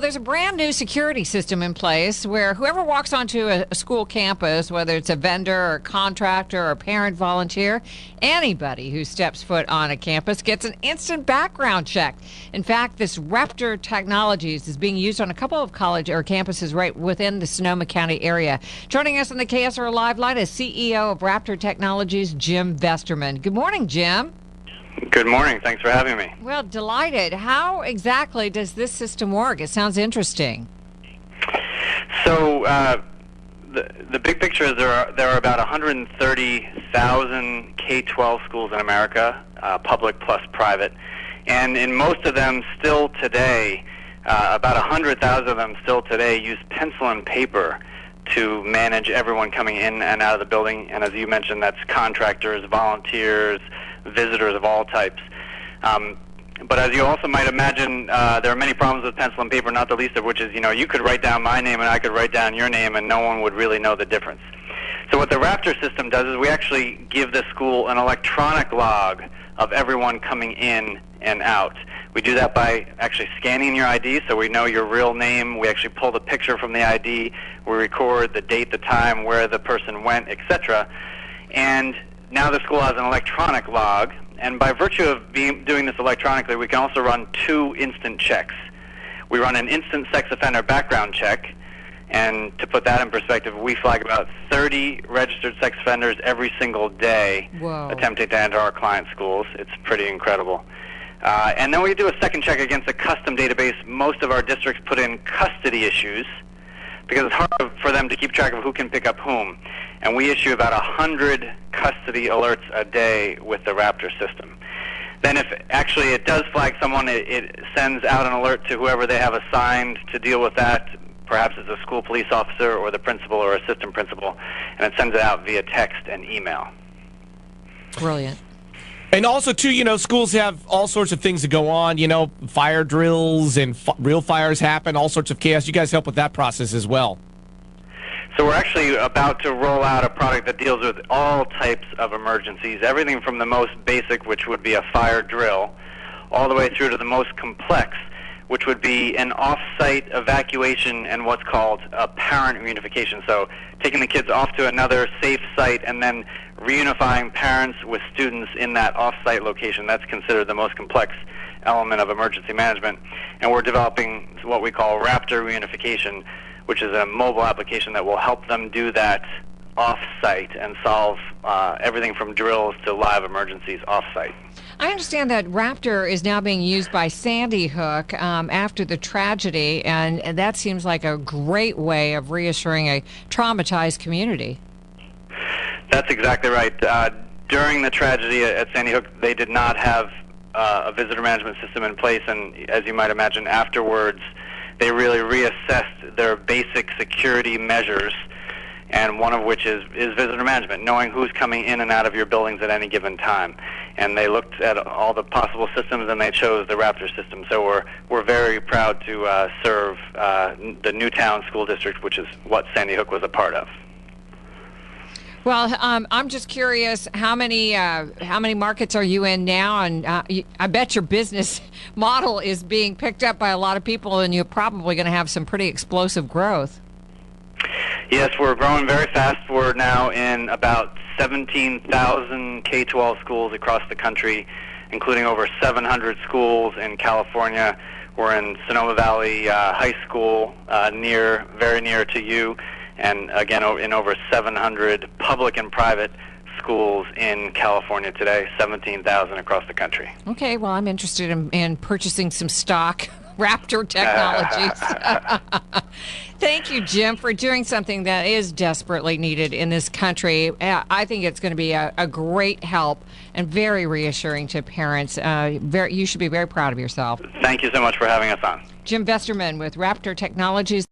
there's a brand new security system in place where whoever walks onto a school campus, whether it's a vendor or contractor or parent volunteer, anybody who steps foot on a campus gets an instant background check. In fact, this Raptor Technologies is being used on a couple of college or campuses right within the Sonoma County area. Joining us on the KSRO Live Line is CEO of Raptor Technologies, Jim Vesterman. Good morning, Jim. Good morning. Thanks for having me. Well, delighted. How exactly does this system work? It sounds interesting. So the big picture is there are about 130,000 K-12 schools in America, public plus private, and in most of them still today, about 100,000 of them still today use pencil and paper to manage everyone coming in and out of the building. And as you mentioned, that's contractors, volunteers, visitors of all types. But as you also might imagine, there are many problems with pencil and paper, not the least of which is, you could write down my name and I could write down your name and no one would really know the difference. So what the Raptor system does is we actually give the school an electronic log of everyone coming in and out. We do that by actually scanning your ID so we know your real name. We actually pull the picture from the ID. We record the date, the time, where the person went, etc. And now the school has an electronic log, and by virtue of doing this electronically, we can also run two instant checks. We run an instant sex offender background check, and to put that in perspective, we flag about 30 registered sex offenders every single day. Whoa. Attempting to enter our client schools. It's pretty incredible. And then we do a second check against a custom database. Most of our districts put in custody issues because it's hard for them to keep track of who can pick up whom. And we issue about 100 custody alerts a day with the Raptor system. Then if actually it does flag someone, it sends out an alert to whoever they have assigned to deal with that. Perhaps it's a school police officer or the principal or assistant principal, and it sends it out via text and email. Brilliant. And also, too, schools have all sorts of things that go on, fire drills and real fires happen, all sorts of chaos. You guys help with that process as well. So we're actually about to roll out a product that deals with all types of emergencies, everything from the most basic, which would be a fire drill, all the way through to the most complex, which would be an off-site evacuation and what's called a parent reunification. So taking the kids off to another safe site and then reunifying parents with students in that off-site location. That's considered the most complex element of emergency management. And we're developing what we call Raptor reunification, which is a mobile application that will help them do that off-site and solve everything from drills to live emergencies off-site. I understand that Raptor is now being used by Sandy Hook after the tragedy, and that seems like a great way of reassuring a traumatized community. That's exactly right. During the tragedy at Sandy Hook, they did not have a visitor management system in place, and as you might imagine, afterwards, they really reassessed their basic security measures, and one of which is visitor management, knowing who's coming in and out of your buildings at any given time. And they looked at all the possible systems, and they chose the Raptor system. So we're very proud to serve the Newtown School District, which is what Sandy Hook was a part of. Well, I'm just curious, how many markets are you in now? And I bet your business model is being picked up by a lot of people, and you're probably going to have some pretty explosive growth. Yes, we're growing very fast. We're now in about 17,000 K-12 schools across the country, including over 700 schools in California. We're in Sonoma Valley High School, very near to you, and again in over 700 public and private schools in California today, 17,000 across the country. Okay, well, I'm interested in purchasing some stock. Raptor Technologies. Thank you, Jim, for doing something that is desperately needed in this country. I think it's going to be a great help and very reassuring to parents. You should be very proud of yourself. Thank you so much for having us on. Jim Vesterman with Raptor Technologies.